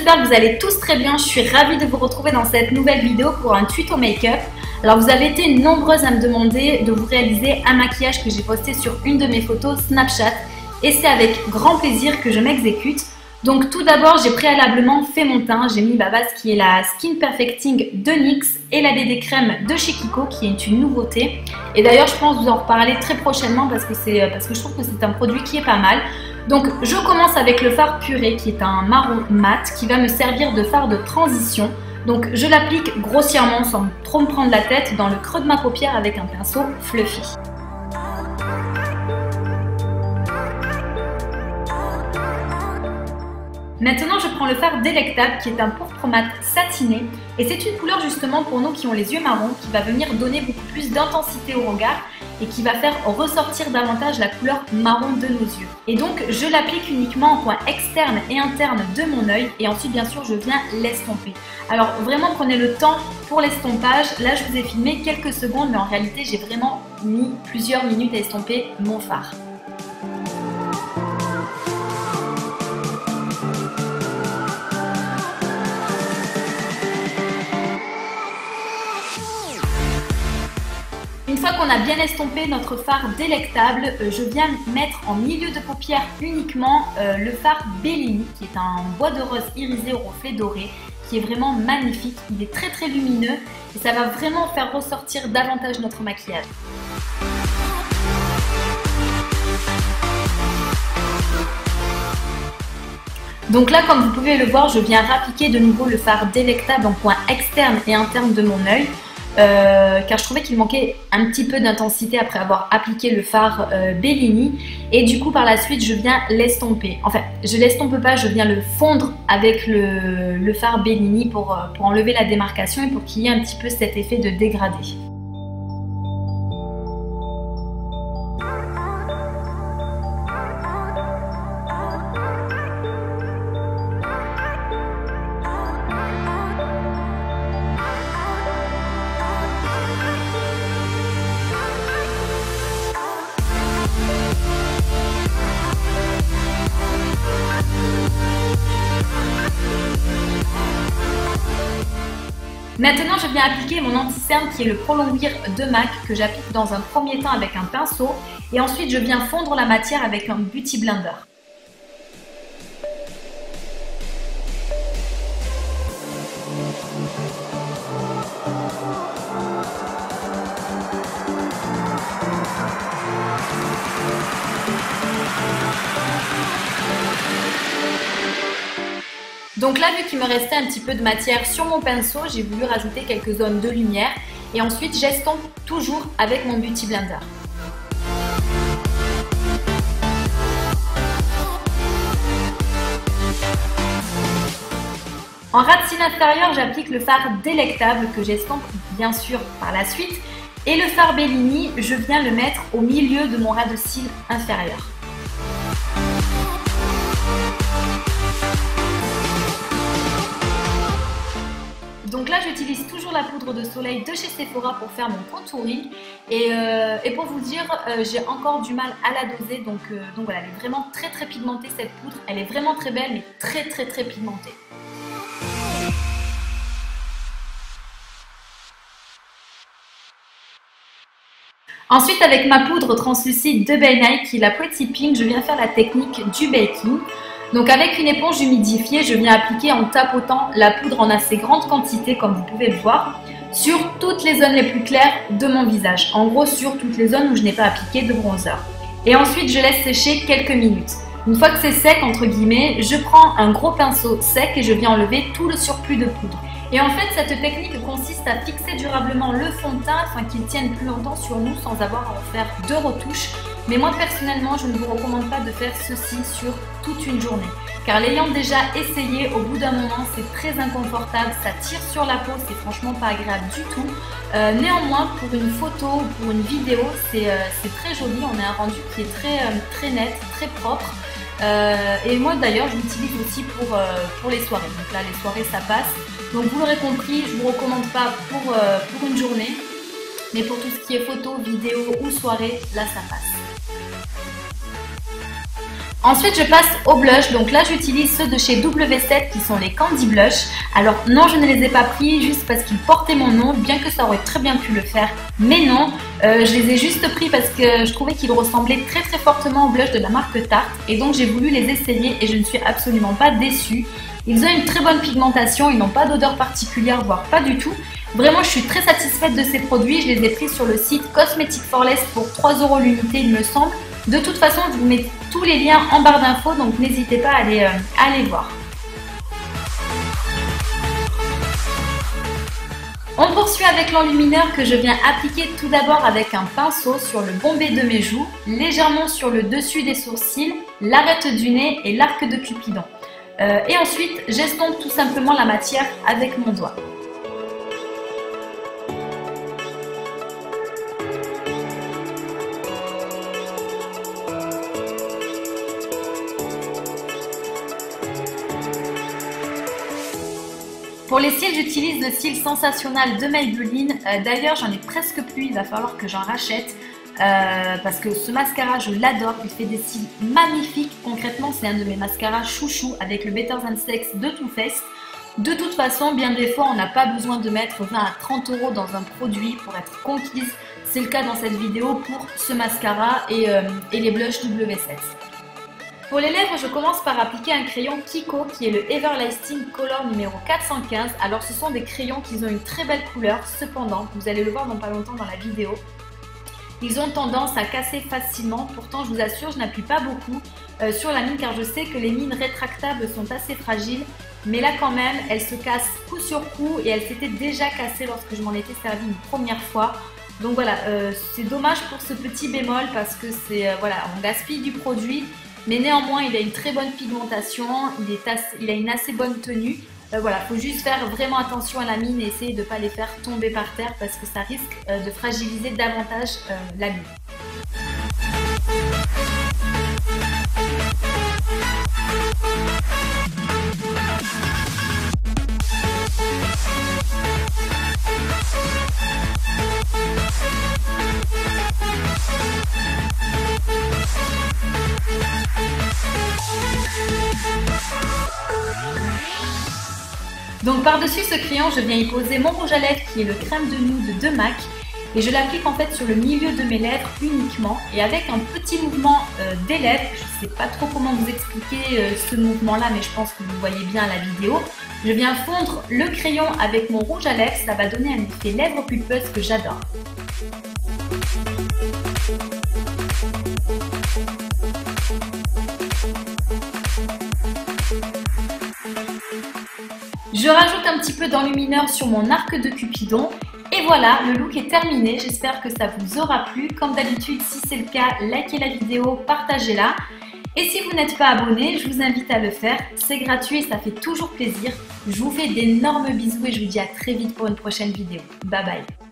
j'espère que vous allez tous très bien. Je suis ravie de vous retrouver dans cette nouvelle vidéo pour un tuto make-up. Alors vous avez été nombreuses à me demander de vous réaliser un maquillage que j'ai posté sur une de mes photos Snapchat et c'est avec grand plaisir que je m'exécute. Donc tout d'abord, j'ai préalablement fait mon teint. J'ai mis ma base qui est la Skin Perfecting de NYX et la BD Crème de chez Kiko qui est une nouveauté. Et d'ailleurs, je pense vous en reparler très prochainement parce que je trouve que c'est un produit qui est pas mal. Donc je commence avec le fard purée qui est un marron mat qui va me servir de fard de transition. Donc je l'applique grossièrement sans trop me prendre la tête dans le creux de ma paupière avec un pinceau fluffy. Maintenant, je prends le fard délectable qui est un pourpre mat satiné et c'est une couleur justement pour nous qui ont les yeux marrons qui va venir donner beaucoup plus d'intensité au regard et qui va faire ressortir davantage la couleur marron de nos yeux. Et donc, je l'applique uniquement en coin externe et interne de mon œil et ensuite, bien sûr, je viens l'estomper. Alors, vraiment, prenez le temps pour l'estompage. Là, je vous ai filmé quelques secondes, mais en réalité, j'ai vraiment mis plusieurs minutes à estomper mon fard. Une fois qu'on a bien estompé notre fard délectable, je viens mettre en milieu de paupière uniquement le fard Bellini qui est un bois de rose irisé au reflet doré qui est vraiment magnifique. Il est très lumineux et ça va vraiment faire ressortir davantage notre maquillage. Donc là, comme vous pouvez le voir, je viens appliquer de nouveau le fard délectable en coin externe et interne de mon œil. Car je trouvais qu'il manquait un petit peu d'intensité après avoir appliqué le fard Bellini et du coup par la suite je viens l'estomper. Enfin je l'estompe pas, je viens le fondre avec le fard Bellini pour enlever la démarcation et pour qu'il y ait un petit peu cet effet de dégradé. Maintenant, je viens appliquer mon anti-cerne qui est le Prolong Wear de MAC que j'applique dans un premier temps avec un pinceau et ensuite je viens fondre la matière avec un Beauty Blender. Donc là, vu qu'il me restait un petit peu de matière sur mon pinceau, j'ai voulu rajouter quelques zones de lumière et ensuite j'estompe toujours avec mon Beauty Blender. En ras de cils inférieur, j'applique le fard délectable que j'estompe bien sûr par la suite et le fard Bellini, je viens le mettre au milieu de mon ras de cils inférieur. Donc là, j'utilise toujours la poudre de soleil de chez Sephora pour faire mon contouring. Et pour vous dire, j'ai encore du mal à la doser. Donc voilà, elle est vraiment très pigmentée cette poudre. Elle est vraiment très belle, mais très pigmentée. Ensuite, avec ma poudre translucide de Bay Night, qui est la Pretty Pink, je viens faire la technique du baking. Donc avec une éponge humidifiée, je viens appliquer en tapotant la poudre en assez grande quantité, comme vous pouvez le voir, sur toutes les zones les plus claires de mon visage. En gros, sur toutes les zones où je n'ai pas appliqué de bronzer. Et ensuite, je laisse sécher quelques minutes. Une fois que c'est sec, entre guillemets, je prends un gros pinceau sec et je viens enlever tout le surplus de poudre. Et en fait, cette technique consiste à fixer durablement le fond de teint afin qu'il tienne plus longtemps sur nous sans avoir à en faire de retouches. Mais moi personnellement, je ne vous recommande pas de faire ceci sur toute une journée. Car l'ayant déjà essayé, au bout d'un moment, c'est très inconfortable, ça tire sur la peau, c'est franchement pas agréable du tout. Néanmoins, pour une photo ou pour une vidéo, c'est très joli, on a un rendu qui est très net, très propre. Et moi d'ailleurs, je l'utilise aussi pour les soirées. Donc là, les soirées, ça passe. Donc vous l'aurez compris, je ne vous recommande pas pour une journée. Mais pour tout ce qui est photo, vidéo ou soirée, là, ça passe. Ensuite, je passe au blush. Donc là, j'utilise ceux de chez W7 qui sont les Candy Blush. Alors non, je ne les ai pas pris juste parce qu'ils portaient mon nom, bien que ça aurait très bien pu le faire. Mais non, je les ai juste pris parce que je trouvais qu'ils ressemblaient très très fortement au blush de la marque Tarte. Et donc j'ai voulu les essayer et je ne suis absolument pas déçue. Ils ont une très bonne pigmentation, ils n'ont pas d'odeur particulière, voire pas du tout. Vraiment, je suis très satisfaite de ces produits. Je les ai pris sur le site Cosmetic for Less pour 3 € l'unité, il me semble. De toute façon, je vous mets tous les liens en barre d'infos, donc n'hésitez pas à aller voir. On poursuit avec l'enlumineur que je viens appliquer tout d'abord avec un pinceau sur le bombé de mes joues, légèrement sur le dessus des sourcils, l'arête du nez et l'arc de Cupidon. Et ensuite, j'estompe tout simplement la matière avec mon doigt. Pour les cils, j'utilise le cil Sensationnel de Maybelline. D'ailleurs, j'en ai presque plus, il va falloir que j'en rachète. Parce que ce mascara, je l'adore. Il fait des cils magnifiques. Concrètement, c'est un de mes mascaras chouchou avec le Better Than Sex de Too Faced. De toute façon, bien des fois, on n'a pas besoin de mettre 20 à 30 € dans un produit pour être conquise. C'est le cas dans cette vidéo pour ce mascara et les blushs W7. Pour les lèvres, je commence par appliquer un crayon Kiko qui est le Everlasting Color numéro 415. Alors ce sont des crayons qui ont une très belle couleur, cependant, vous allez le voir dans pas longtemps dans la vidéo, ils ont tendance à casser facilement. Pourtant, je vous assure, je n'appuie pas beaucoup sur la mine car je sais que les mines rétractables sont assez fragiles. Mais là quand même, elle se casse coup sur coup et elle s'était déjà cassée lorsque je m'en étais servi une première fois. Donc voilà, c'est dommage pour ce petit bémol parce que c'est voilà, on gaspille du produit. Mais néanmoins, il a une très bonne pigmentation, il a une assez bonne tenue. Voilà, il faut juste faire vraiment attention à la mine et essayer de ne pas les faire tomber par terre parce que ça risque de fragiliser davantage la mine. Donc par-dessus ce crayon, je viens y poser mon rouge à lèvres qui est le crème de nude de MAC et je l'applique en fait sur le milieu de mes lèvres uniquement et avec un petit mouvement des lèvres. Je ne sais pas trop comment vous expliquer ce mouvement là, mais je pense que vous voyez bien à la vidéo. Je viens fondre le crayon avec mon rouge à lèvres, ça va donner un effet lèvres pulpeuses que j'adore. Je rajoute un petit peu d'enlumineur sur mon arc de Cupidon et voilà, le look est terminé. J'espère que ça vous aura plu. Comme d'habitude, si c'est le cas, likez la vidéo, partagez-la. Et si vous n'êtes pas abonné, je vous invite à le faire. C'est gratuit et ça fait toujours plaisir. Je vous fais d'énormes bisous et je vous dis à très vite pour une prochaine vidéo. Bye bye.